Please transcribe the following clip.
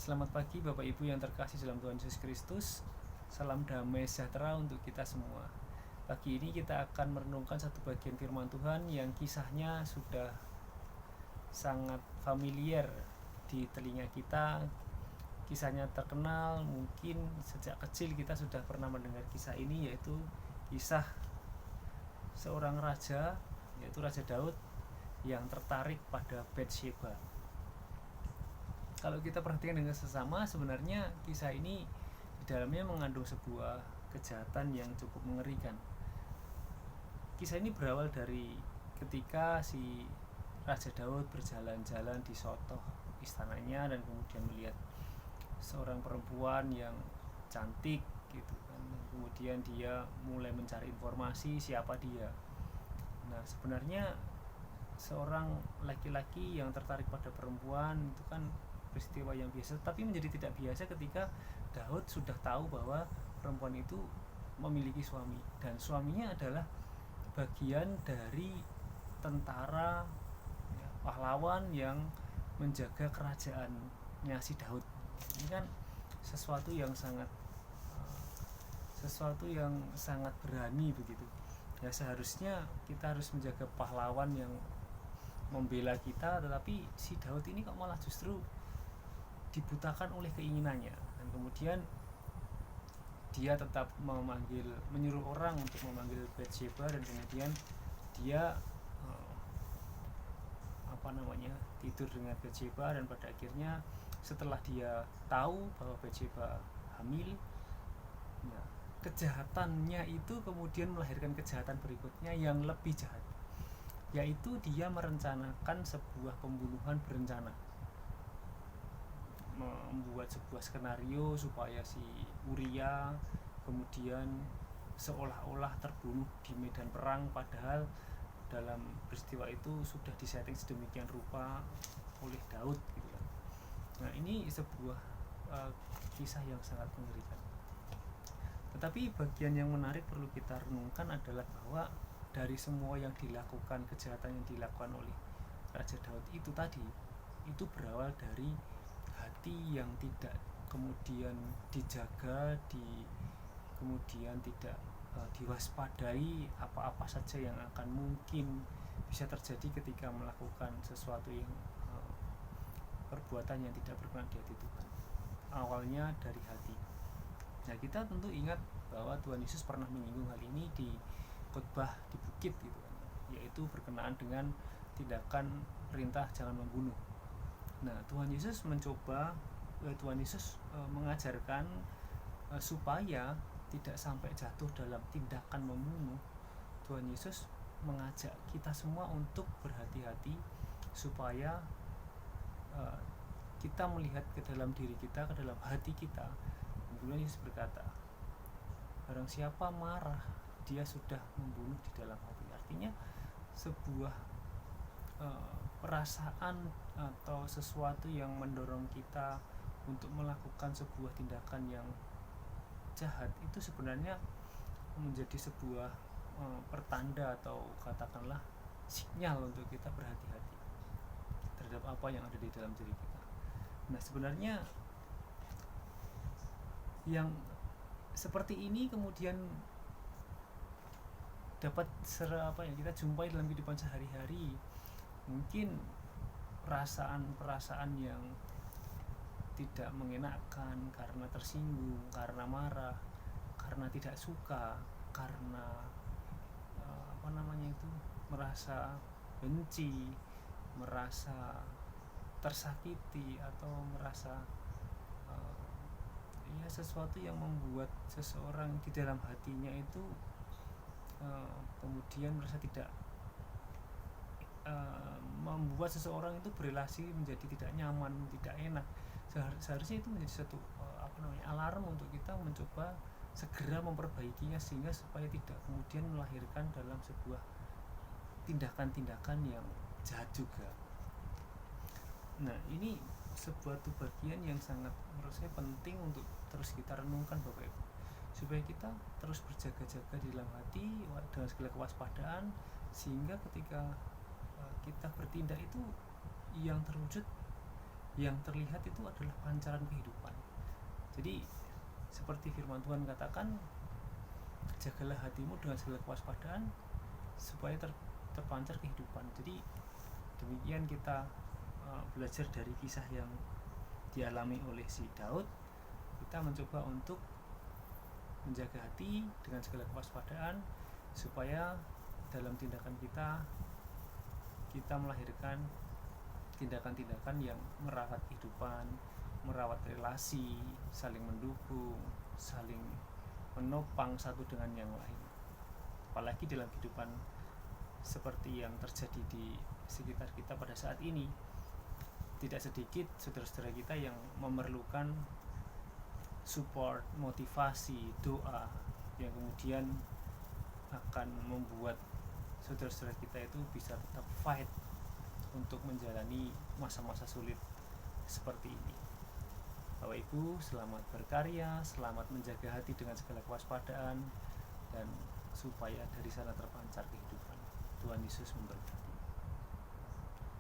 Selamat pagi Bapak Ibu yang terkasih dalam Tuhan Yesus Kristus. Salam damai sejahtera untuk kita semua. Pagi ini kita akan merenungkan satu bagian firman Tuhan yang kisahnya sudah sangat familiar di telinga kita. Kisahnya terkenal, mungkin sejak kecil kita sudah pernah mendengar kisah ini, yaitu kisah seorang raja, yaitu Raja Daud, yang tertarik pada Batsheba. Kalau kita perhatikan dengan sesama, sebenarnya kisah ini di dalamnya mengandung sebuah kejahatan yang cukup mengerikan. Kisah ini berawal dari ketika si Raja Daud berjalan-jalan di sotoh istananya dan kemudian melihat seorang perempuan yang cantik gitu kan. Kemudian dia mulai mencari informasi siapa dia. Nah, sebenarnya seorang laki-laki yang tertarik pada perempuan itu kan peristiwa yang biasa, tapi menjadi tidak biasa ketika Daud sudah tahu bahwa perempuan itu memiliki suami dan suaminya adalah bagian dari tentara pahlawan yang menjaga kerajaannya si Daud. Ini kan sesuatu yang sangat berani begitu. Ya, seharusnya kita harus menjaga pahlawan yang membela kita, tetapi si Daud ini kok malah justru dibutakan oleh keinginannya, dan kemudian dia tetap menyuruh orang untuk memanggil Batsheba, dan kemudian dia tidur dengan Batsheba, dan pada akhirnya setelah dia tahu bahwa Batsheba hamil, ya, kejahatannya itu kemudian melahirkan kejahatan berikutnya yang lebih jahat, yaitu dia merencanakan sebuah pembunuhan berencana, membuat sebuah skenario supaya si Uria kemudian seolah-olah terbunuh di medan perang, padahal dalam peristiwa itu sudah disetting sedemikian rupa oleh Daud gitu kan. Nah, ini sebuah kisah yang sangat mengerikan. Tetapi bagian yang menarik perlu kita renungkan adalah bahwa dari semua yang dilakukan, kejahatan yang dilakukan oleh Raja Daud itu tadi, itu berawal dari hati yang tidak kemudian dijaga, kemudian tidak diwaspadai apa-apa saja yang akan mungkin bisa terjadi ketika melakukan sesuatu yang perbuatan yang tidak berkenan di hati Tuhan. Awalnya dari hati. Nah, kita tentu ingat bahwa Tuhan Yesus pernah menyinggung hal ini di khotbah di bukit gitu kan, yaitu berkenaan dengan tindakan perintah jangan membunuh. Nah, Tuhan Yesus mengajarkan supaya tidak sampai jatuh dalam tindakan membunuh. Tuhan Yesus mengajak kita semua untuk berhati-hati supaya kita melihat ke dalam diri kita, ke dalam hati kita. Kemudian Yesus berkata, barang siapa marah, dia sudah membunuh di dalam hati. Artinya sebuah perasaan atau sesuatu yang mendorong kita untuk melakukan sebuah tindakan yang jahat itu sebenarnya menjadi sebuah pertanda atau katakanlah sinyal untuk kita berhati-hati terhadap apa yang ada di dalam diri kita. Nah, sebenarnya yang seperti ini kemudian dapat kita jumpai dalam kehidupan sehari-hari. Mungkin perasaan-perasaan yang tidak mengenakan karena tersinggung, karena marah, karena tidak suka, karena merasa benci, merasa tersakiti, atau merasa sesuatu yang membuat seseorang di dalam hatinya itu kemudian merasa tidak membuat seseorang itu berelasi menjadi tidak nyaman, tidak enak. Seharusnya itu menjadi satu alarm untuk kita mencoba segera memperbaikinya, sehingga supaya tidak kemudian melahirkan dalam sebuah tindakan-tindakan yang jahat juga. Nah, ini sebuah bagian yang sangat menurut saya penting untuk terus kita renungkan Bapak Ibu, supaya kita terus berjaga-jaga di dalam hati dengan segala kewaspadaan, sehingga ketika kita bertindak itu yang terwujud yang terlihat itu adalah pancaran kehidupan. Jadi seperti firman Tuhan katakan, jagalah hatimu dengan segala kewaspadaan supaya terpancar kehidupan. Jadi demikian kita belajar dari kisah yang dialami oleh si Daud. Kita mencoba untuk menjaga hati dengan segala kewaspadaan supaya dalam tindakan kita melahirkan tindakan-tindakan yang merawat kehidupan, merawat relasi, saling mendukung, saling menopang satu dengan yang lain. Apalagi dalam kehidupan seperti yang terjadi di sekitar kita pada saat ini, tidak sedikit saudara-saudara kita yang memerlukan support, motivasi, doa yang kemudian akan membuat saudara-saudara kita itu bisa tetap fight untuk menjalani masa-masa sulit seperti ini. Bapak Ibu, selamat berkarya, selamat menjaga hati dengan segala kewaspadaan, dan supaya dari sana terpancar kehidupan. Tuhan Yesus memberkati.